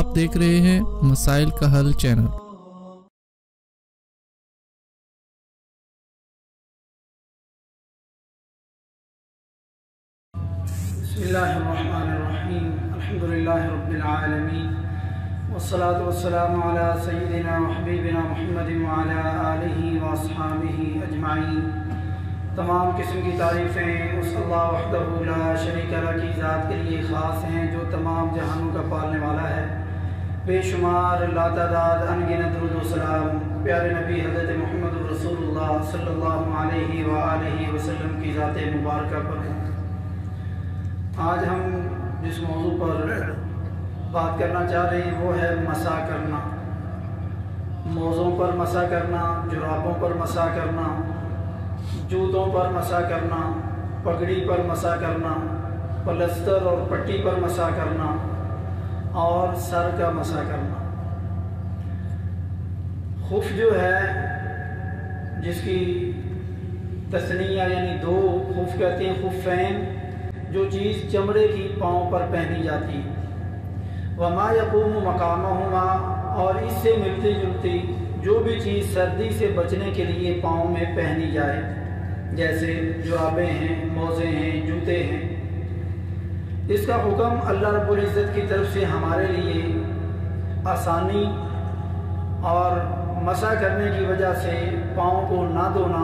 آپ دیکھ رہے ہیں مسائل کا حل چینل۔ بسم اللہ الرحمن الرحیم، الحمدللہ رب العالمین، والصلاة والسلام علی سیدنا و حبیبنا محمد وعلی آلہ واصحابہ اجمعین۔ تمام قسم کی تعریفیں اس اللہ وحدہ لا شریک لہ کی ذات کے لیے خاص ہیں جو تمام جہانوں کا پالنے والا ہے۔ بے شمار لاتعداد انگنت درود و سلام پیارے نبی حضرت محمد رسول اللہ صلی اللہ علیہ وآلہ وسلم کی ذات مبارکہ پر ہوں۔ آج ہم جس موضوع پر بات کرنا چاہ رہے ہیں وہ ہے مسح کرنا، موزوں پر مسح کرنا، جرابوں پر مسح کرنا، جوتوں پر مسح کرنا، پگڑی پر مسح کرنا، پلستر اور پٹی پر مسح کرنا اور سر کا مسح کرنا۔ خف جو ہے جس کی تثنیہ یعنی دو خف کہتے ہیں، خفین، جو چیز چمڑے کی پاؤں پر پہنی جاتی ہے، وما یقوم مقامہما، اور اس سے ملتی جلتی جو بھی چیز سردی سے بچنے کے لیے پاؤں میں پہنی جائے، جیسے جرابیں ہیں، موزے ہیں، جوتے ہیں۔ اس کا حکم اللہ رب العزت کی طرف سے ہمارے لیے آسانی اور مسح کرنے کی وجہ سے پاؤں کو نہ دھونا،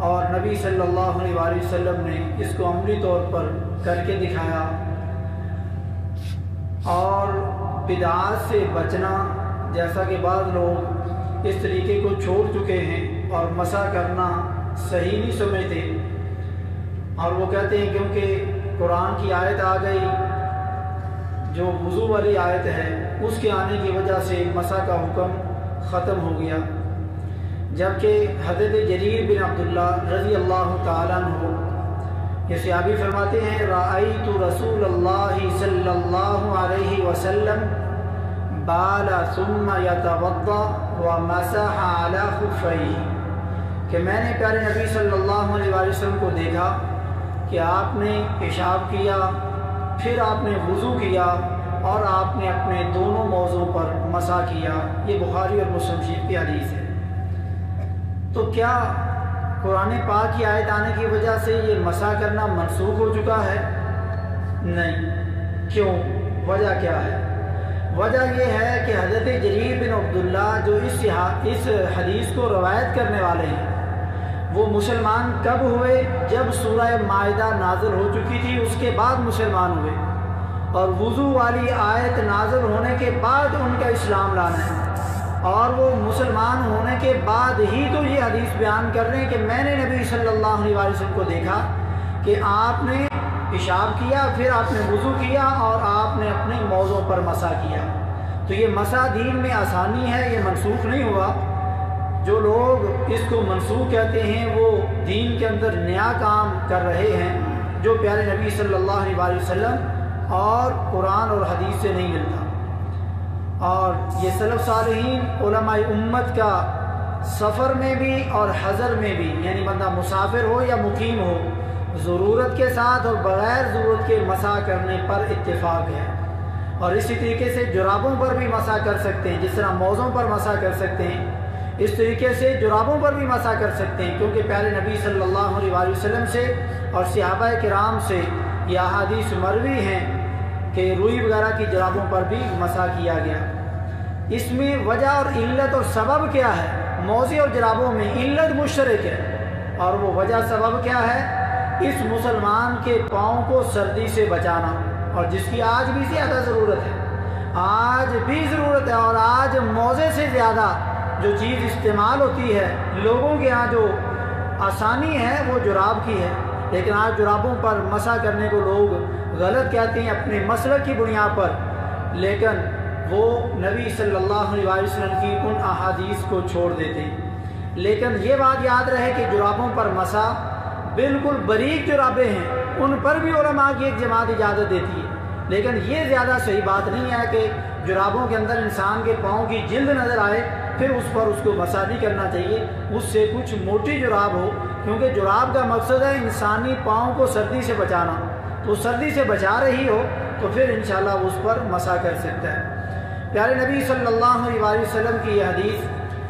اور نبی صلی اللہ علیہ وآلہ وسلم نے اس کو عملی طور پر کر کے دکھایا۔ اور بدعات سے بچنا، جیسا کہ بعض لوگ اس طریقے کو چھوڑ چکے ہیں اور مسح کرنا صحیح نہیں سمجھتے، اور وہ کہتے ہیں کیونکہ قرآن کی آیت آ گئی جو وضو والی آیت ہے، اس کے آنے کی وجہ سے مسح کا حکم ختم ہو گیا۔ جبکہ حضرت جریر بن عبداللہ رضی اللہ تعالیٰ عنہ یہ صحابی فرماتے ہیں، رأیت رسول اللہ صلی اللہ علیہ وسلم بال ثم یتوضأ ومسح علی خفیہ، کہ میں نے پیارے نبی صلی اللہ علیہ وسلم کو دیکھا کہ آپ نے پیشاب کیا، پھر آپ نے وضو کیا اور آپ نے اپنے دونوں موزوں پر مسح کیا۔ یہ بخاری اور مسلم شریف کی حدیث ہے۔ تو کیا قرآن پاک کی آیت آنے کی وجہ سے یہ مسح کرنا منسوخ ہو چکا ہے؟ نہیں۔ کیوں؟ وجہ کیا ہے؟ وجہ یہ ہے کہ حضرت جریر بن عبداللہ جو اس حدیث کو روایت کرنے والے ہیں، وہ مسلمان کب ہوئے؟ جب سورہ مائدہ نازل ہو چکی تھی، اس کے بعد مسلمان ہوئے، اور وضو والی آیت نازل ہونے کے بعد ان کا اسلام لانا ہے، اور وہ مسلمان ہونے کے بعد ہی تو یہ حدیث بیان کر رہے ہیں کہ میں نے نبی صلی اللہ علیہ وسلم کو دیکھا کہ آپ نے پیشاب کیا، پھر آپ نے وضو کیا اور آپ نے اپنے موزوں پر مسح کیا۔ تو یہ مسح دین میں آسانی ہے، یہ منسوخ نہیں ہوا۔ جو لوگ اس کو منسوخ کہتے ہیں وہ دین کے اندر نیا کام کر رہے ہیں جو پیارے نبی صلی اللہ علیہ وسلم اور قرآن اور حدیث سے نہیں ملتا۔ اور یہ سلف صالحین علماء امت کا سفر میں بھی اور حضر میں بھی، یعنی بندہ مسافر ہو یا مقیم ہو، ضرورت کے ساتھ اور بغیر ضرورت کے مسح کرنے پر اتفاق ہے۔ اور اسی طریقے سے جرابوں پر بھی مسح کر سکتے ہیں، جس طرح موزوں پر مسح کر سکتے ہیں، اس طریقے سے جرابوں پر بھی مسح کر سکتے ہیں، کیونکہ پیارے نبی صلی اللہ علیہ وسلم سے اور صحابہ کرام سے یہ احادیث مروی ہیں کہ روئی وغیرہ کی جرابوں پر بھی مسح کیا گیا۔ اس میں وجہ اور علت اور سبب کیا ہے؟ موزے اور جرابوں میں علت مشترک ہے، اور وہ وجہ سبب کیا ہے؟ اس مسلمان کے پاؤں کو سردی سے بچانا، اور جس کی آج بھی زیادہ ضرورت ہے، آج بھی ضرورت ہے، اور آج موزے سے زیادہ جو چیز استعمال ہوتی ہے لوگوں کے ہاں، جو آسانی ہے وہ جراب کی ہے، لیکن آج جرابوں پر مسح کرنے کو لوگ غلط کہتے ہیں اپنے مسلک کی بنیاد پر، لیکن وہ نبی صلی اللہ علیہ وسلم کی ان احادیث کو چھوڑ دیتے ہیں۔ لیکن یہ بات یاد رہے کہ جرابوں پر مسح بالکل باریک جرابیں ہیں، ان پر بھی علماء کی ایک جماعت اجازت دیتی ہے، لیکن یہ زیادہ صحیح بات نہیں ہے کہ جرابوں کے اندر انسان کے پاؤں کی جلد نظر آئے پھر اس پر اس کو مسح نہیں کرنا چاہیے، اس سے کچھ موٹی جراب ہو، کیونکہ جراب کا مقصد ہے انسانی پاؤں کو سردی سے بچانا، تو سردی سے بچا رہی ہو تو پھر انشاءاللہ اس پر مسح کر سکتا ہے۔ پیارے نبی صلی اللہ علیہ وسلم کی یہ حدیث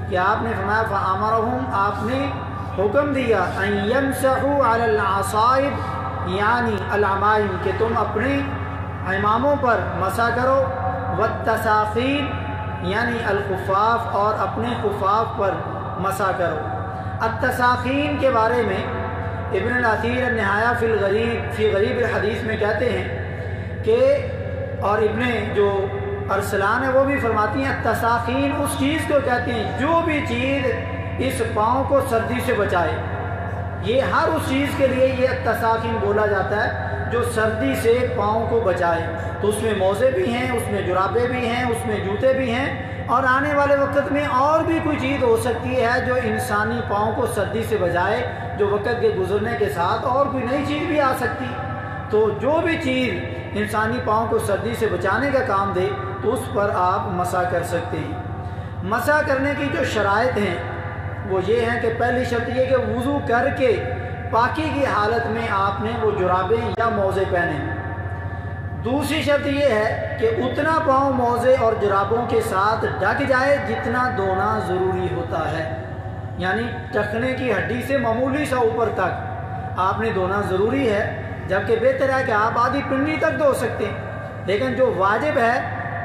کہ آپ نے فرمایا فَأَمَرَهُمْ، آپ نے حکم دیا أَن يَمْسَحُوا عَلَى الْعَصَائِبِ یعنی العمائم کہ تم اپنے اماموں پر مسح کرو، وَالتَّسَاخِينَ یعنی الخفاف اور اپنے خفاف پر مسح کرو۔ التساخین کے بارے میں ابن الاثیر النہایہ فی غریب الحدیث میں کہتے ہیں کہ، اور ابن جو ارسلان ہے وہ بھی فرماتی ہیں التساخین اس چیز کو کہتے ہیں جو بھی چیز اس پاؤں کو سردی سے بچائے، یہ ہر اس چیز کے لیے یہ التساخین بولا جاتا ہے جو سردی سے پاؤں کو بچائے۔ تو اس میں موزے بھی ہیں، اس میں جرابے بھی ہیں، اس میں جوتے بھی ہیں، اور آنے والے وقت میں اور بھی کوئی چیز ہو سکتی ہے جو انسانی پاؤں کو سردی سے بچائے، جو وقت کے گزرنے کے ساتھ اور کوئی نئی چیز بھی آ سکتی۔ تو جو بھی چیز انسانی پاؤں کو سردی سے بچانے کا کام دے تو اس پر آپ مسح کر سکتے ہیں۔ مسح کرنے کی جو شرائط ہیں وہ یہ ہیں کہ پہلی شرط یہ کہ وضو کر کے پاکی کی حالت میں آپ نے وہ جرابیں یا موزے پہنے۔ دوسری شرط یہ ہے کہ اتنا پاؤں موزے اور جرابوں کے ساتھ ڈھک جائے جتنا دھونا ضروری ہوتا ہے، یعنی ٹخنے کی ہڈی سے معمولی سا اوپر تک آپ نے دھونا ضروری ہے، جبکہ بہتر ہے کہ آپ آدھی پنڈلی تک دھو سکتے ہیں، لیکن جو واجب ہے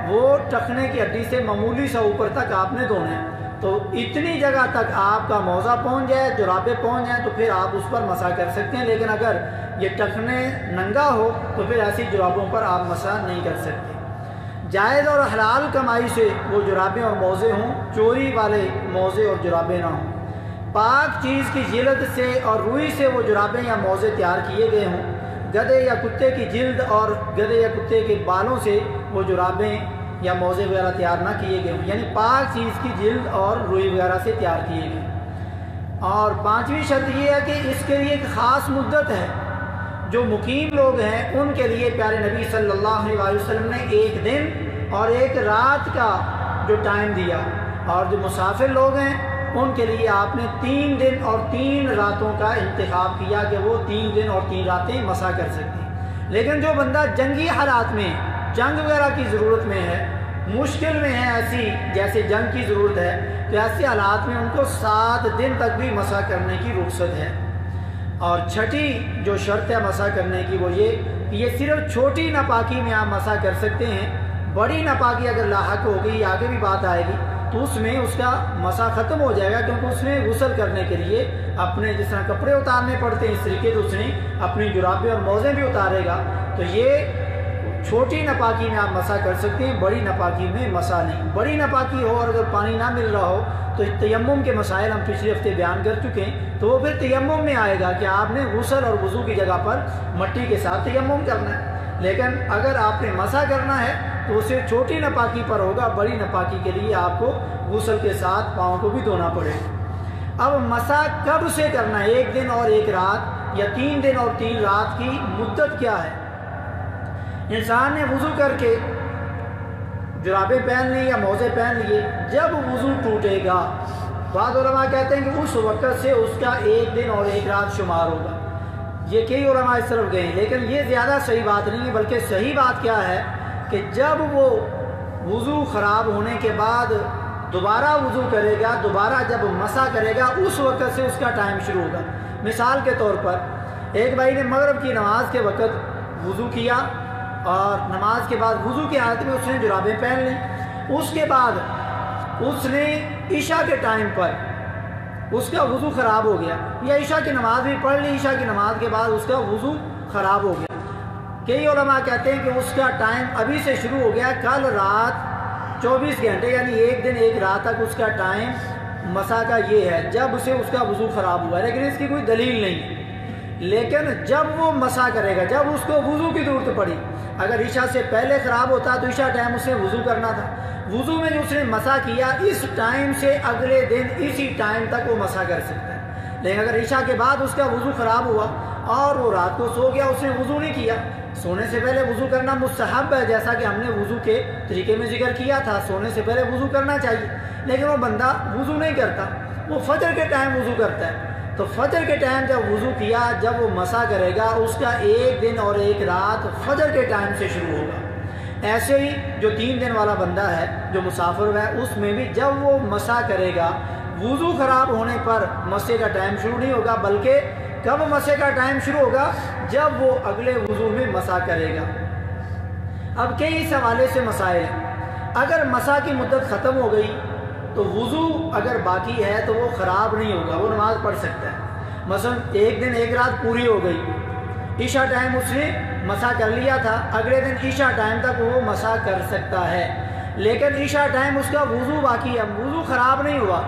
وہ ٹخنے کی ہڈی سے معمولی سا اوپر تک آپ نے دھونا ہے۔ تو اتنی جگہ تک آپ کا موزہ پہنچ جائے، جرابے پہنچ جائیں تو پھر آپ اس پر مسح کر سکتے ہیں، لیکن اگر یہ ٹخنے ننگا ہو تو پھر ایسی جرابوں پر آپ مسح نہیں کر سکتے۔ جائز اور حلال کمائی سے وہ جرابیں اور موزے ہوں، چوری والے موزے اور جرابیں نہ ہوں۔ پاک چیز کی جلد سے اور روئی سے وہ جرابیں یا موزے تیار کیے گئے ہوں، گدھے یا کتے کی جلد اور گدھے یا کتے کے بالوں سے وہ جرابیں یا موزے وغیرہ تیار نہ کیے گئے ہوں، یعنی پاک چیز کی جلد اور روئی وغیرہ سے تیار کیے گئے۔ اور پانچویں شرط یہ ہے کہ اس کے لیے ایک خاص مدت ہے۔ جو مقیم لوگ ہیں ان کے لیے پیارے نبی صلی اللہ علیہ وسلم نے ایک دن اور ایک رات کا جو ٹائم دیا، اور جو مسافر لوگ ہیں ان کے لیے آپ نے 3 دن اور 3 راتوں کا انتخاب کیا کہ وہ 3 دن اور 3 راتیں مسح کر سکتے ہیں۔ لیکن جو بندہ جنگی حالات میں، جنگ وغیرہ کی ضرورت میں ہے، مشکل میں ہے، ایسی جیسے جنگ کی ضرورت ہے، تو ایسے حالات میں ان کو 7 دن تک بھی مسح کرنے کی رخصت ہے۔ اور چھٹی جو شرط ہے مسح کرنے کی وہ یہ کہ یہ صرف چھوٹی ناپاکی میں آپ مسح کر سکتے ہیں، بڑی ناپاکی اگر لاحق ہو گئی، آگے بھی بات آئے گی، تو اس میں اس کا مسح ختم ہو جائے گا، کیونکہ اس میں غسل کرنے کے لیے اپنے جس طرح کپڑے اتارنے پڑتے ہیں اس طریقے سے اس نے اپنی جرابیں اور موزے بھی اتارے گا۔ تو یہ چھوٹی ناپاکی میں آپ مسح کر سکتے ہیں، بڑی ناپاکی میں مسح نہیں۔ بڑی ناپاکی ہو اور اگر پانی نہ مل رہا ہو تو تیمم کے مسائل ہم پچھلے ہفتے بیان کر چکے ہیں، تو وہ پھر تیمم میں آئے گا کہ آپ نے غسل اور وضو کی جگہ پر مٹی کے ساتھ تیمم کرنا ہے۔ لیکن اگر آپ نے مسح کرنا ہے تو اسے چھوٹی ناپاکی پر ہوگا، بڑی ناپاکی کے لیے آپ کو غسل کے ساتھ پاؤں کو بھی دھونا پڑے گا۔ اب مسح کب سے کرنا ہے، 1 دن اور 1 رات یا 3 دن اور 3 رات کی مدت کیا ہے؟ انسان نے وضو کر کے جرابیں پہن لی یا موزے پہن لیے، جب وضو ٹوٹے گا، بعض علماء کہتے ہیں کہ اس وقت سے اس کا 1 دن اور 1 رات شمار ہوگا۔ یہ کئی علماء اس طرف گئے ہیں، لیکن یہ زیادہ صحیح بات نہیں ہے، بلکہ صحیح بات کیا ہے کہ جب وہ وضو خراب ہونے کے بعد دوبارہ وضو کرے گا، دوبارہ جب مسح کرے گا، اس وقت سے اس کا ٹائم شروع ہوگا۔ مثال کے طور پر ایک بھائی نے مغرب کی نماز کے وقت وضو کیا اور نماز کے بعد وضو کی حالت میں اس نے جرابیں پہن لیں، اس کے بعد اس نے عشاء کے ٹائم پر اس کا وضو خراب ہو گیا، یا عشاء کی نماز بھی پڑھ لی، عشاء کی نماز کے بعد اس کا وضو خراب ہو گیا۔ کئی علماء کہتے ہیں کہ اس کا ٹائم ابھی سے شروع ہو گیا، کل رات 24 گھنٹے یعنی 1 دن 1 رات تک اس کا ٹائم مسح کا یہ ہے جب سے اس کا وضو خراب ہوا ہے، لیکن اس کی کوئی دلیل نہیں۔ لیکن جب وہ مسح کرے گا، جب اس کو وضو کی ضرورت پڑی، اگر عشاء سے پہلے خراب ہوتا تو عشاء ٹائم اس نے وضو کرنا تھا، وضو میں جو اس نے مسح کیا اس ٹائم سے اگلے دن اسی ٹائم تک وہ مسح کر سکتا ہے۔ لیکن اگر عشاء کے بعد اس کا وضو خراب ہوا اور وہ رات کو سو گیا، اس نے وضو نہیں کیا، سونے سے پہلے وضو کرنا مستحب ہے، جیسا کہ ہم نے وضو کے طریقے میں ذکر کیا تھا، سونے سے پہلے وضو کرنا چاہیے، لیکن وہ بندہ وضو نہیں کرتا، وہ فجر کے ٹائم وضو کرتا ہے، تو فجر کے ٹائم جب وضو کیا، جب وہ مسح کرے گا، اس کا 1 دن اور 1 رات فجر کے ٹائم سے شروع ہوگا۔ ایسے ہی جو 3 دن والا بندہ ہے جو مسافر ہے، اس میں بھی جب وہ مسح کرے گا، وضو خراب ہونے پر مسح کا ٹائم شروع نہیں ہوگا، بلکہ کب مسح کا ٹائم شروع ہوگا؟ جب وہ اگلے وضو میں مسح کرے گا۔ اب کئی اس حوالے سے مسائل ہیں۔ اگر مسح کی مدت ختم ہو گئی تو وضو اگر باقی ہے تو وہ خراب نہیں ہوگا، وہ نماز پڑھ سکتا ہے۔ مثلا 1 دن 1 رات پوری ہو گئی، عشاء ٹائم اس نے مسح کر لیا تھا، اگلے دن عشاء ٹائم تک وہ مسح کر سکتا ہے، لیکن عشاء ٹائم اس کا وضو باقی ہے، وضو خراب نہیں ہوا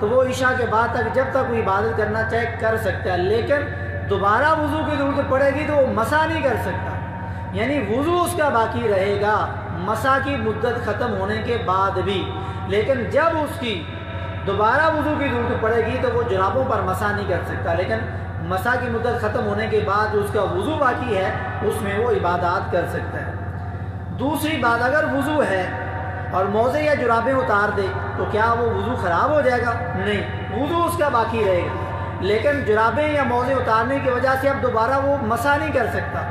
تو وہ عشاء کے بعد تک جب تک وہ عبادت کرنا چاہے کر سکتا ہے، لیکن دوبارہ وضو کی ضرورت پڑے گی تو وہ مسح نہیں کر سکتا، یعنی وضو اس کا باقی رہے گا مسح کی مدت ختم ہونے کے بعد بھی، لیکن جب اس کی دوبارہ وضو کی ضرورت پڑے گی تو وہ جرابوں پر مسح نہیں کر سکتا، لیکن مسح کی مدت ختم ہونے کے بعد جو اس کا وضو باقی ہے اس میں وہ عبادات کر سکتا ہے۔ دوسری بات، اگر وضو ہے اور موزے یا جرابیں اتار دے تو کیا وہ وضو خراب ہو جائے گا؟ نہیں، وضو اس کا باقی رہے گا، لیکن جرابیں یا موزے اتارنے کی وجہ سے اب دوبارہ وہ مسح نہیں کر سکتا،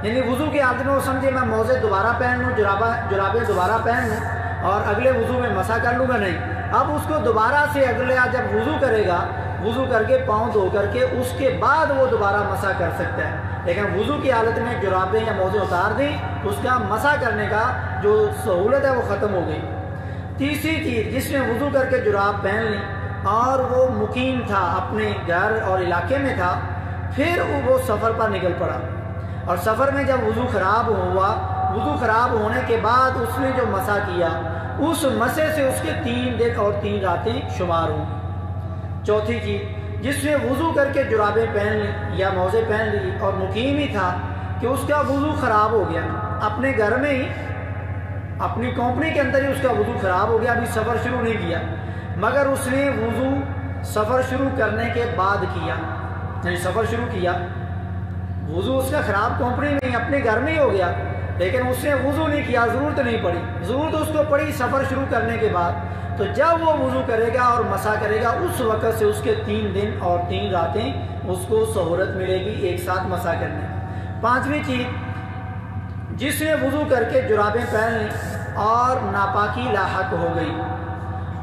یعنی وضو کے حالت میں وہ سمجھے میں موزے دوبارہ پہن لوں، جرابیں دوبارہ پہن لوں اور اگلے وضو میں مسح کر لوں گا، نہیں، اب اس کو دوبارہ سے اگلے جب وضو کرے گا، وضو کر کے پاؤں دھو کر کے اس کے بعد وہ دوبارہ مسح کر سکتا ہے، لیکن وضو کی حالت میں جرابیں یا موزے اتار دیں اس کا مسح کرنے کا جو سہولت ہے وہ ختم ہو گئی۔ تیسری چیز، جس نے وضو کر کے جراب پہن لی اور وہ مقیم تھا، اپنے گھر اور علاقے میں تھا، پھر وہ سفر پر نکل پڑا اور سفر میں جب وضو خراب ہوا، وضو خراب ہونے کے بعد اس نے جو مسح کیا اس مسح سے اس کے 3 دن اور 3 راتیں شمار ہوں۔ چوتھی چیز، جس نے وضو کر کے جرابیں پہن لی یا موزے پہن لی اور مقیم ہی تھا کہ اس کا وضو خراب ہو گیا، اپنے گھر میں ہی اپنی کمپنی کے اندر ہی اس کا وضو خراب ہو گیا، ابھی سفر شروع نہیں کیا، مگر اس نے وضو سفر شروع کرنے کے بعد کیا، یعنی سفر شروع کیا، وضو اس کا خراب کمپنی میں ہی اپنے گھر میں ہی ہو گیا، لیکن اس نے وضو نہیں کیا، ضرورت نہیں پڑی، ضرورت اس کو پڑی سفر شروع کرنے کے بعد، تو جب وہ وضو کرے گا اور مسح کرے گا اس وقت سے اس کے 3 دن اور 3 راتیں اس کو سہولت ملے گی ایک ساتھ مسح کرنے۔ 5ویں چیز، جس نے وضو کر کے جرابیں پہن لی اور ناپاکی لاحق ہو گئی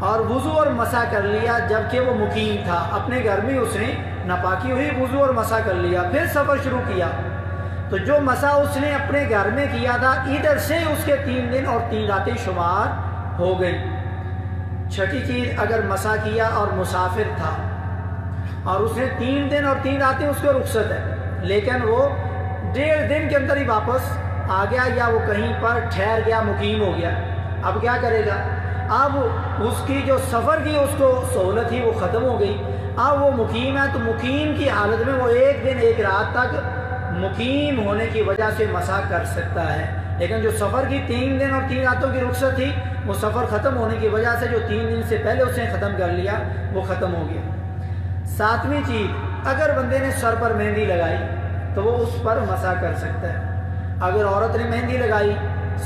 اور وضو اور مسح کر لیا جبکہ وہ مقیم تھا، اپنے گھر میں اس نے ناپاکی ہوئی، وضو اور مسح کر لیا، پھر سفر شروع کیا، تو جو مسح اس نے اپنے گھر میں کیا تھا ادھر سے اس کے 3 دن اور 3 راتیں شمار ہو گئی۔ 6ٹھی چیز، اگر مسح کیا اور مسافر تھا اور اس نے 3 دن اور 3 راتیں اس کو رخصت ہے، لیکن وہ 1.5 دن کے اندر ہی واپس آ گیا یا وہ کہیں پر ٹھہر گیا، مقیم ہو گیا، اب کیا کرے گا؟ اب اس کی جو سفر کی اس کو سہولت تھی وہ ختم ہو گئی، اب وہ مقیم ہے تو مقیم کی حالت میں وہ 1 دن 1 رات تک مقیم ہونے کی وجہ سے مسح کر سکتا ہے، لیکن جو سفر کی 3 دن اور 3 راتوں کی رخصت تھی وہ سفر ختم ہونے کی وجہ سے جو 3 دن سے پہلے اس نے ختم کر لیا وہ ختم ہو گیا۔ 7ویں چیز، اگر بندے نے سر پر مہندی لگائی تو وہ اس پر مسح کر سکتا ہے، اگر عورت نے مہندی لگائی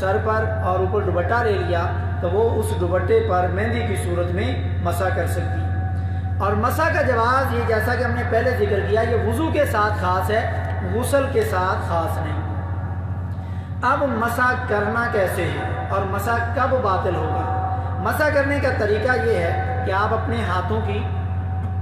سر پر اور اوپر دوپٹہ لے لیا تو وہ اس دوپٹے پر مہندی کی صورت میں مسح کر سکتی ہے۔ اور مسح کا جواز یہ جیسا کہ ہم نے پہلے ذکر کیا یہ وضو کے ساتھ خاص ہے، غسل کے ساتھ خاص نہیں۔ اب مسح کرنا کیسے ہے اور مسح کب باطل ہوگا؟ مسح کرنے کا طریقہ یہ ہے کہ آپ اپنے ہاتھوں کی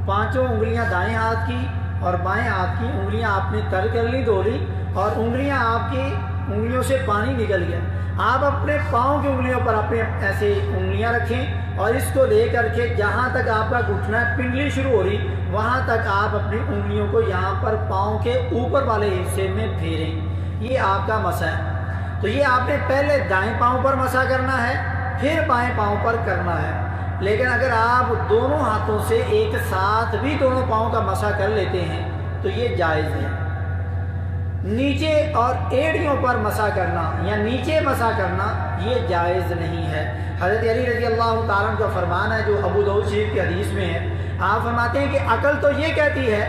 5 انگلیاں دائیں ہاتھ کی اور بائیں ہاتھ کی انگلیاں آپ نے تر کر لی، دھو لی، اور انگلیاں آپ کی انگلیوں سے پانی نکل گیا، آپ اپنے پاؤں کی انگلیوں پر اپنے ایسے انگلیاں رکھیں اور اس کو لے کر کے جہاں تک آپ کا گھٹنا پنڈلی شروع ہو رہی وہاں تک آپ اپنی انگلیوں کو یہاں پر پاؤں کے اوپر والے حصے میں پھیریں، یہ آپ کا مسح ہے۔ تو یہ آپ نے پہلے دائیں پاؤں پر مسح کرنا ہے پھر بائیں پاؤں پر کرنا ہے، لیکن اگر آپ دونوں ہاتھوں سے ایک ساتھ بھی دونوں پاؤں کا مسح کر لیتے ہیں تو یہ جائز ہے۔ نیچے اور ایڑیوں پر مسح کرنا یا نیچے مسح کرنا یہ جائز نہیں ہے۔ حضرت علی رضی اللہ تعالیٰ عنہ کا فرمان ہے جو ابو داؤد شریف کی حدیث میں ہے، آپ فرماتے ہیں کہ عقل تو یہ کہتی ہے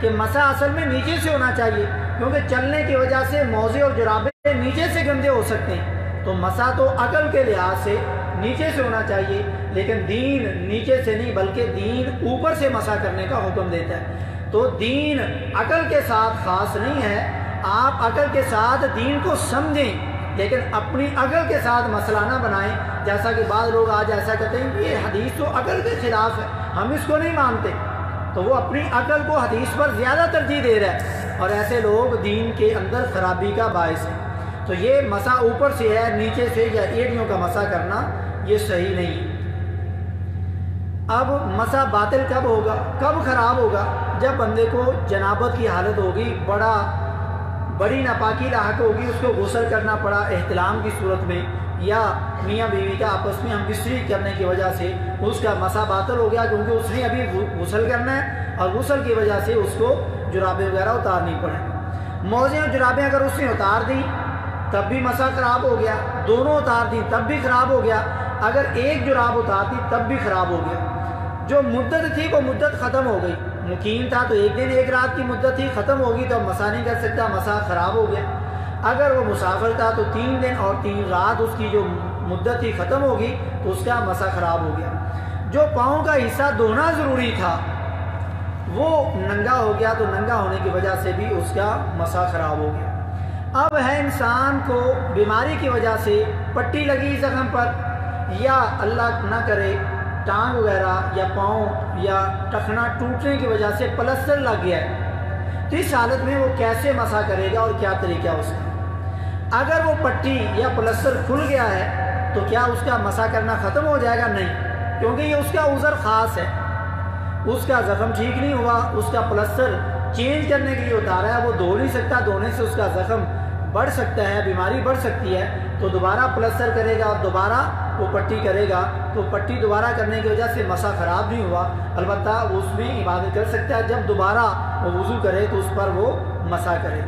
کہ مسح اصل میں نیچے سے ہونا چاہیے، کیونکہ چلنے کی وجہ سے موزے اور جرابے نیچے سے گندے ہو سکتے ہیں، تو مسح تو عقل کے لحاظ سے نیچے سے ہونا چاہیے، لیکن دین نیچے سے نہیں بلکہ دین اوپر سے مسح کرنے کا حکم دیتا ہے۔ تو دین عقل کے ساتھ خاص نہیں ہے، آپ عقل کے ساتھ دین کو سمجھیں لیکن اپنی عقل کے ساتھ مسئلہ نہ بنائیں. جیسا کہ بعض لوگ آج ایسا کہتے ہیں کہ یہ حدیث تو عقل کے خلاف ہے، ہم اس کو نہیں مانتے، تو وہ اپنی عقل کو حدیث پر زیادہ ترجیح دے رہا ہے، اور ایسے لوگ دین کے اندر خرابی کا باعث ہے. تو یہ مسح اوپر سے ہے، نیچے سے یا ایڑیوں کا مسح کرنا یہ صحیح نہیں ہے. اب مسح باطل کب ہوگا، کب خراب ہوگا؟ جب بندے کو جنابت کی حالت ہوگی، بڑی ناپاکی لاحق ہوگی، اس کو غسل کرنا پڑا احتلام کی صورت میں، یا میاں بیوی کا آپس میں ہم بستری کرنے کی وجہ سے اس کا مسح باطل ہو گیا، کیونکہ اس نے ابھی غسل کرنا ہے اور غسل کی وجہ سے اس کو جرابیں وغیرہ اتارنی پڑیں. موزیں اور جرابیں اگر اس نے اتار دی تب بھی مسح خراب ہو گیا، دونوں اتار دی تب بھی خراب ہو گیا، اگر ایک جراب اتار دی تب بھی خراب ہو گیا. جو مدت تھی وہ مدت ختم ہو گئی. مقیم تھا تو ایک دن ایک رات کی مدت تھی، ختم ہوگی تو مسح نہیں کر سکتا، مسح خراب ہو گیا. اگر وہ مسافر تھا تو 3 دن اور 3 رات اس کی جو مدت تھی ختم ہوگی تو اس کا مسح خراب ہو گیا. جو پاؤں کا حصہ دھونا ضروری تھا وہ ننگا ہو گیا، تو ننگا ہونے کی وجہ سے بھی اس کا مسح خراب ہو گیا. اب ہے انسان کو بیماری کی وجہ سے پٹی لگی زخم پر، یا اللہ نہ کرے ٹانگ وغیرہ یا پاؤں یا ٹخنا ٹوٹنے کی وجہ سے پلستر لگ گیا ہے، تو اس حالت میں وہ کیسے مسح کرے گا اور کیا طریقہ اس کا؟ اگر وہ پٹی یا پلستر کھل گیا ہے تو کیا اس کا مسح کرنا ختم ہو جائے گا؟ نہیں، کیونکہ یہ اس کا عذر خاص ہے. اس کا زخم ٹھیک نہیں ہوا، اس کا پلستر چینج کرنے کے لیے اتارا ہے، وہ دھو نہیں سکتا، دھونے سے اس کا زخم بڑھ سکتا ہے، بیماری بڑھ سکتی ہے، تو دوبارہ پلستر کرے گا اور دوبارہ وہ پٹی کرے گا، تو پٹی دوبارہ کرنے کی وجہ سے مسح خراب نہیں ہوا. البتہ وہ اس میں عبادت کر سکتا ہے، جب دوبارہ وہ وضو کرے تو اس پر وہ مسح کرے.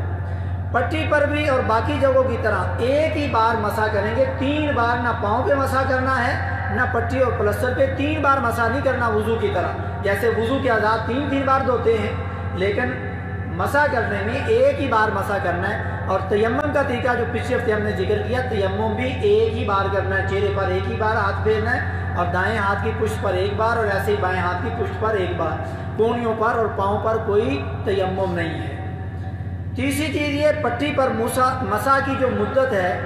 پٹی پر بھی اور باقی جگہوں کی طرح ایک ہی بار مسح کریں گے، 3 بار نہ پاؤں پہ مسح کرنا ہے نہ پٹی اور پلستر پہ 3 بار مسح نہیں کرنا وضو کی طرح. جیسے وضو کے اعضاء 3 بار دھوتے ہیں، لیکن مسح کرنے میں ایک ہی بار مسح کرنا ہے. اور تیمم کا طریقہ جو پچھلے ہفتے ہم نے ذکر کیا، تیمم بھی ایک ہی بار کرنا ہے، چہرے پر ایک ہی بار ہاتھ پھیرنا ہے، اور دائیں ہاتھ کی پشت پر ایک بار، اور ایسے ہی بائیں ہاتھ کی پشت پر ایک بار. کونیوں پر اور پاؤں پر کوئی تیمم نہیں ہے. تیسری چیز یہ، پٹی پر مسح کی جو مدت ہے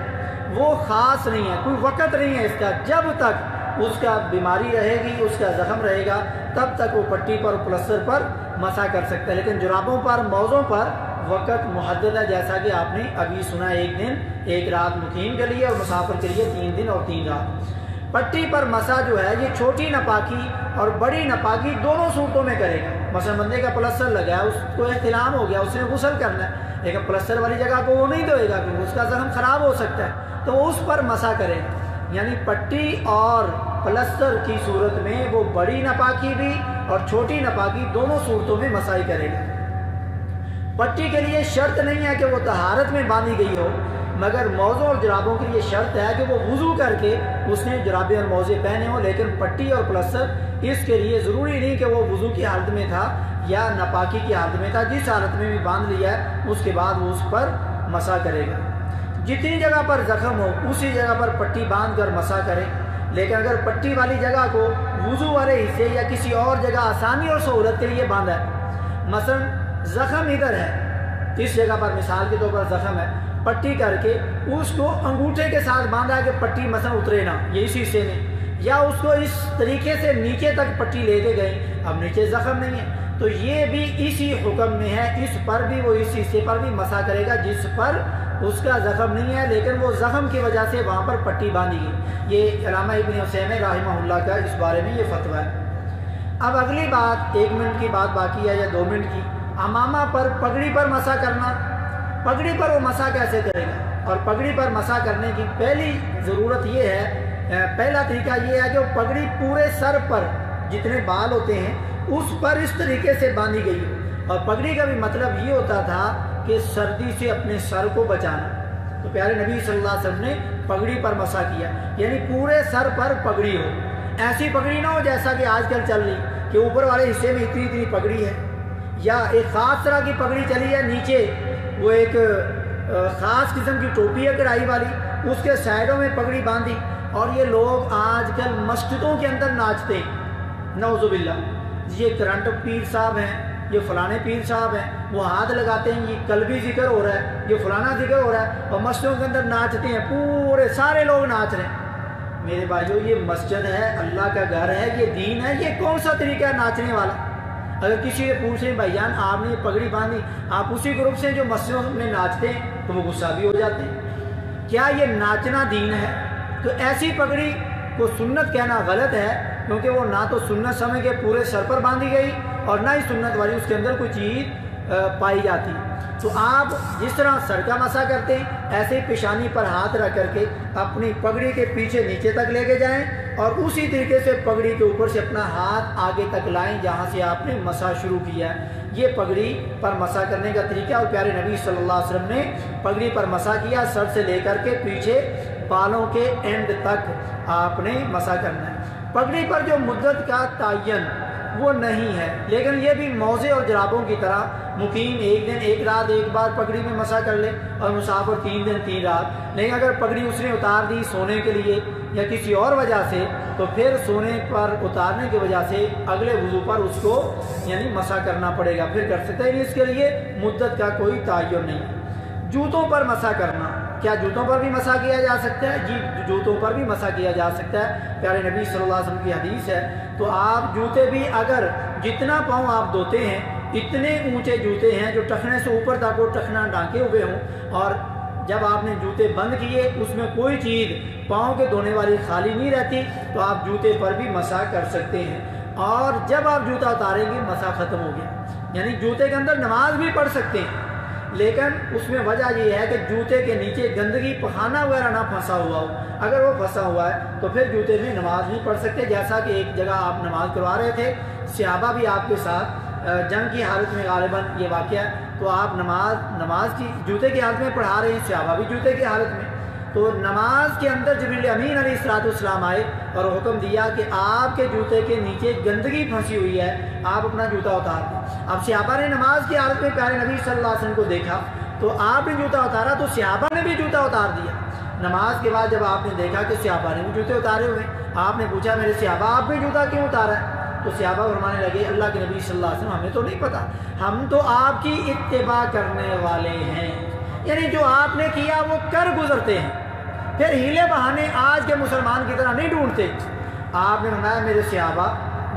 وہ خاص نہیں ہے، کوئی وقت نہیں ہے اس کا. جب تک اس کا بیماری رہے گی، اس کا زخم رہے گا، تب تک وہ پٹی پر اور پلستر پر مسح کر سکتا ہے. لیکن جرابوں پر، موزوں پر وقت محدد ہے، جیسا کہ آپ نے ابھی سنا، 1 دن 1 رات مقیم کے لیے اور مسافر کے لیے 3 دن اور 3 رات. پٹی پر مسح جو ہے یہ چھوٹی ناپاکی اور بڑی ناپاکی دونوں صورتوں میں کرے گا. مثلا بندے کا پلستر لگا ہے، اس کو احتلام ہو گیا، اس نے غسل کرنا ہے، لیکن پلستر والی جگہ کو وہ نہیں دھوئے گا کیونکہ اس کا زخم خراب ہو سکتا ہے، تو وہ اس پر مسح کرے گا. یعنی پٹی اور پلستر کی صورت میں وہ بڑی ناپاکی بھی اور چھوٹی ناپاکی دونوں صورتوں میں مسح کرے گا. پٹی کے لیے شرط نہیں ہے کہ وہ طہارت میں باندھی گئی ہو، مگر موزوں اور جرابوں کے لیے شرط ہے کہ وہ وضو کر کے اس نے جرابیں اور موزے پہنے ہوں. لیکن پٹی اور پلستر اس کے لیے ضروری نہیں کہ وہ وضو کی حالت میں تھا یا ناپاکی کی حالت میں تھا، جس حالت میں بھی باندھ لیا ہے اس کے بعد وہ اس پر مسح کرے گا. جتنی جگہ پر زخم ہو اسی جگہ پر پٹی باندھ کر مسح کرے. لیکن اگر پٹی والی جگہ کو وضو والے حصے یا کسی اور جگہ آسانی اور سہولت کے لیے باندھا ہے، مثلا زخم ادھر ہے، اس جگہ پر مثال کے طور پر زخم ہے، پٹی کر کے اس کو انگوٹھے کے ساتھ باندھا ہے کہ پٹی مثلا اترے نہ یہ اس حصے میں، یا اس کو اس طریقے سے نیچے تک پٹی لے کے گئے، اب نیچے زخم نہیں ہے تو یہ بھی اسی حکم میں ہے. اس پر بھی وہ اس حصے پر بھی مسح کرے گا جس پر اس کا زخم نہیں ہے لیکن وہ زخم کی وجہ سے وہاں پر پٹی باندھی گئی. یہ علامہ ابن عثیمین رحمہ اللہ کا اس بارے میں یہ فتویٰ ہے. اب اگلی بات 1 منٹ کی بات باقی ہے یا 2 منٹ کی. امامہ پر، پگڑی پر مسح کرنا. پگڑی پر وہ مسح کیسے کرے گا؟ اور پگڑی پر مسح کرنے کی پہلی ضرورت یہ ہے، پہلا طریقہ یہ ہے کہ وہ پگڑی پورے سر پر جتنے بال ہوتے ہیں اس پر اس طریقے سے باندھی گئی ہو. اور پگڑی کا بھی مطلب یہ ہوتا تھا کہ سردی سے اپنے سر کو بچانا. تو پیارے نبی صلی اللہ علیہ وسلم نے پگڑی پر مسح کیا، یعنی پورے سر پر پگڑی ہو. ایسی پگڑی نہ ہو جیسا کہ آج کل چل رہی کہ اوپر والے حصے میں اتنی پگڑی ہے، یا ایک خاص طرح کی پگڑی چلی ہے، نیچے وہ ایک خاص قسم کی ٹوپی ہے کڑائی والی، اس کے سائڈوں میں پگڑی باندھی. اور یہ لوگ آج کل مسجدوں کے اندر ناچتے ہیں، نعوذ باللہ. یہ کرنٹ پیر صاحب ہیں، یہ فلانے پیر صاحب ہیں، وہ ہاتھ لگاتے ہیں، یہ قلبی ذکر ہو رہا ہے، یہ فلانا ذکر ہو رہا ہے، اور مسجدوں کے اندر ناچتے ہیں، پورے سارے لوگ ناچ رہے ہیں۔ میرے بھائیو، یہ مسجد ہے، اللہ کا گھر ہے، یہ دین ہے، یہ کون سا طریقہ ہے ناچنے والا؟ اگر کسی سے پوچھیں بھائی جان آپ نے پگڑی باندھی، آپ اسی گروپ سے جو مسجدوں میں ناچتے ہیں، تو وہ غصہ بھی ہو جاتے ہیں۔ کیا یہ ناچنا دین ہے؟ تو ایسی پگڑی کو سنت کہنا غلط ہے، کیونکہ وہ نہ تو سنت سمجھ کے پورے سر پر باندھی گئی اور نہ ہی سنت والی اس کے اندر کوئی چیز پائی جاتی۔ تو آپ جس طرح سر کا مسح کرتے ہیں، ایسے ہی پیشانی پر ہاتھ رکھ کر کے اپنی پگڑی کے پیچھے نیچے تک لے کے جائیں، اور اسی طریقے سے پگڑی کے اوپر سے اپنا ہاتھ آگے تک لائیں جہاں سے آپ نے مسح شروع کیا ہے۔ یہ پگڑی پر مسح کرنے کا طریقہ، اور پیارے نبی صلی اللہ علیہ وسلم نے پگڑی پر مسح کیا، سر سے لے کر کے پیچھے بالوں کے اینڈ تک آپ نے مسح کرنا ہے۔ پگڑی پر جو مدت کا تعین وہ نہیں ہے، لیکن یہ بھی موزے اور جرابوں کی طرح مقیم ایک دن ایک رات ایک بار پگڑی میں مسح کر لے، اور مسافر 3 دن 3 رات۔ لیکن اگر پگڑی اس نے اتار دی سونے کے لیے یا کسی اور وجہ سے، تو پھر سونے پر اتارنے کی وجہ سے اگلے وضو پر اس کو یعنی مسح کرنا پڑے گا، پھر کر سکتے ہیں۔ اس کے لیے مدت کا کوئی تعین نہیں۔ جوتوں پر مسح کرنا، کیا جوتوں پر بھی مسح کیا جا سکتا ہے؟ جی، جوتوں پر بھی مسح کیا جا سکتا ہے، پیارے نبی صلی اللہ علیہ وسلم کی حدیث ہے۔ تو آپ جوتے بھی اگر جتنا پاؤں آپ دھوتے ہیں اتنے اونچے جوتے ہیں جو ٹخنے سے اوپر تک وہ ٹخنا ڈھانکے ہوئے ہوں، اور جب آپ نے جوتے بند کیے اس میں کوئی چیز پاؤں کے دھونے والی خالی نہیں رہتی، تو آپ جوتے پر بھی مسح کر سکتے ہیں۔ اور جب آپ جوتا اتاریں گے مسح ختم ہو گیا، یعنی جوتے کے اندر نماز بھی پڑھ سکتے ہیں، لیکن اس میں وجہ یہ ہے کہ جوتے کے نیچے گندگی پخانہ وغیرہ نہ پھنسا ہوا ہو۔ اگر وہ پھنسا ہوا ہے تو پھر جوتے میں نماز نہیں پڑھ سکتے۔ جیسا کہ ایک جگہ آپ نماز کروا رہے تھے، صحابہ بھی آپ کے ساتھ جنگ کی حالت میں غالباً یہ واقعہ، تو آپ نماز کی جوتے کی حالت میں پڑھا رہے ہیں، صحابہ بھی جوتے کی حالت میں۔ تو نماز کے اندر جبریل امین علیہ السلام آئے اور حکم دیا کہ آپ کے جوتے کے نیچے گندگی پھنسی ہوئی ہے، آپ اپنا جوتا اتار دیں۔ اب صحابہ نے نماز کی حالت میں پیارے نبی صلی اللہ علیہ وسلم کو دیکھا، تو آپ نے جوتا اتارا تو صحابہ نے بھی جوتا اتار دیا۔ نماز کے بعد جب آپ نے دیکھا کہ صحابہ نے بھی جوتے اتارے ہوئے، آپ نے پوچھا میرے صحابہ آپ بھی جوتا کیوں اتارا ہے؟ تو صحابہ فرمانے لگے اللہ کے نبی صلی اللہ علیہ وسلم ہمیں تو نہیں پتا، ہم تو آپ کی اتباع کرنے والے ہیں، یعنی جو آپ نے کیا وہ کر گزرتے ہیں، پھر ہیلے بہانے آج کے مسلمان کی طرح نہیں ڈھونڈتے۔ آپ نے فرمایا میرے صحابہ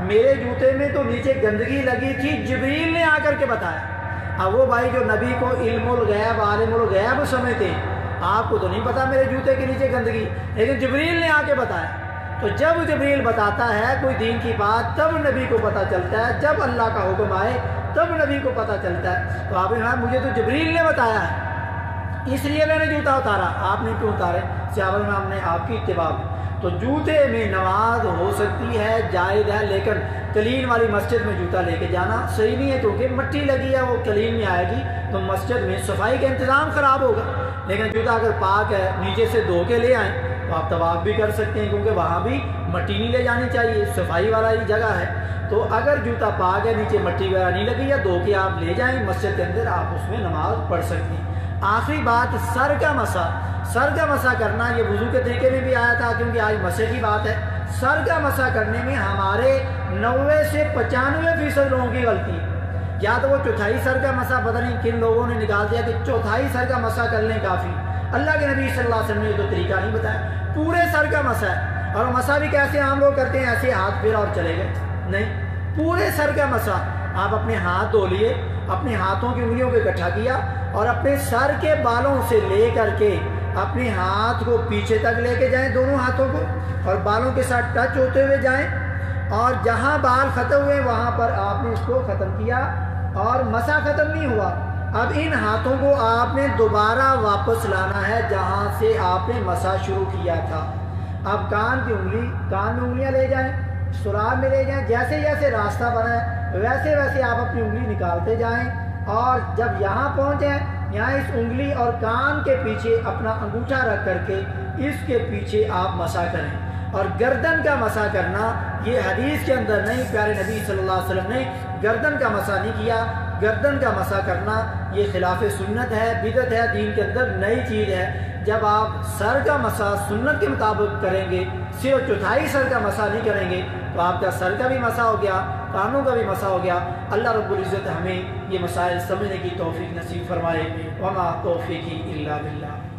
میرے جوتے میں تو نیچے گندگی لگی تھی، جبریل نے آ کر کے بتایا۔ اب وہ بھائی جو نبی کو علم الغیب عالم الغیب سمجھتے ہیں، آپ کو تو نہیں پتا میرے جوتے کے نیچے گندگی، لیکن جبریل نے آ کے بتایا۔ تو جب جبریل بتاتا ہے کوئی دین کی بات تب نبی کو پتہ چلتا ہے، جب اللہ کا حکم آئے تب نبی کو پتہ چلتا ہے۔ تو آپ نے کہا مجھے تو جبریل نے بتایا ہے اس لیے میں نے جوتا اتارا، آپ نے کیوں اتارے؟ صحابہ میں ہم نے آپ کی اتباع کی۔ تو جوتے میں نماز ہو سکتی ہے، جائز ہے، لیکن کلین والی مسجد میں جوتا لے کے جانا صحیح نہیں ہے، کیونکہ مٹی لگی ہے وہ کلین میں آئے گی تو مسجد میں صفائی کا انتظام خراب ہوگا۔ لیکن جوتا اگر پاک ہے نیچے سے دھو کے لے آئیں تو آپ طواف بھی کر سکتے ہیں، کیونکہ وہاں بھی مٹی نہیں لے جانی چاہیے، صفائی والا ہی جگہ ہے۔ تو اگر جوتا پاک ہے نیچے مٹی وغیرہ نہیں لگی یا دھو کے آپ لے جائیں مسجد کے اندر، آپ اس میں نماز پڑھ سکتے ہیں۔ آخری بات سر کا مسح کرنا، یہ وضو کے طریقے میں بھی آیا تھا کیونکہ آج مسح کی بات ہے۔ سر کا مسح کرنے میں ہمارے 90 سے 95% لوگوں کی غلطی ہے، یا تو وہ چوتھائی سر کا مسح پتہ نہیں کن لوگوں نے نکال دیا کہ چوتھائی سر کا مسح کر لیں کافی۔ اللہ کے نبی صلی اللہ علیہ وسلم نے یہ تو طریقہ نہیں بتایا، پورے سر کا مسح ہے۔ اور مسح بھی کیسے عام لوگ کرتے ہیں، ایسے ہاتھ پھر اور چلے گئے، نہیں، پورے سر کا مسح۔ آپ اپنے ہاتھ دھو لیے، اپنے ہاتھوں کی انگلیوں کو اکٹھا کیا اور اپنے سر کے بالوں سے لے کر کے اپنے ہاتھ کو پیچھے تک لے کے جائیں، دونوں ہاتھوں کو، اور بالوں کے ساتھ ٹچ ہوتے ہوئے جائیں، اور جہاں بال ختم ہوئے وہاں پر آپ نے اس کو ختم کیا، اور مسح ختم نہیں ہوا۔ اب ان ہاتھوں کو آپ نے دوبارہ واپس لانا ہے جہاں سے آپ نے مسح شروع کیا تھا۔ اب کان میں انگلیاں لے جائیں، سراغ میں لے جائیں، جیسے جیسے راستہ بنا ہے ویسے ویسے آپ اپنی انگلی نکالتے جائیں، اور جب یہاں پہنچیں یہاں اس انگلی اور کان کے پیچھے اپنا انگوٹھا رکھ کر کے اس کے پیچھے آپ مسح کریں۔ اور گردن کا مسح کرنا یہ حدیث کے اندر نہیں، پیارے نبی صلی اللہ علیہ وسلم نے گردن کا مسح نہیں کیا۔ گردن کا مسح کرنا یہ خلاف سنت ہے، بدعت ہے، دین کے اندر نئی چیز ہے۔ جب آپ سر کا مسح سنت کے مطابق کریں گے، صرف چوتھائی سر کا مسح نہیں کریں گے، تو آپ کا سر کا بھی مسح ہو گیا، کانوں کا بھی مسا ہو گیا۔ اللہ رب العزت ہمیں یہ مسائل سمجھنے کی توفیق نصیب فرمائے۔ وما توفیقی الا باللہ۔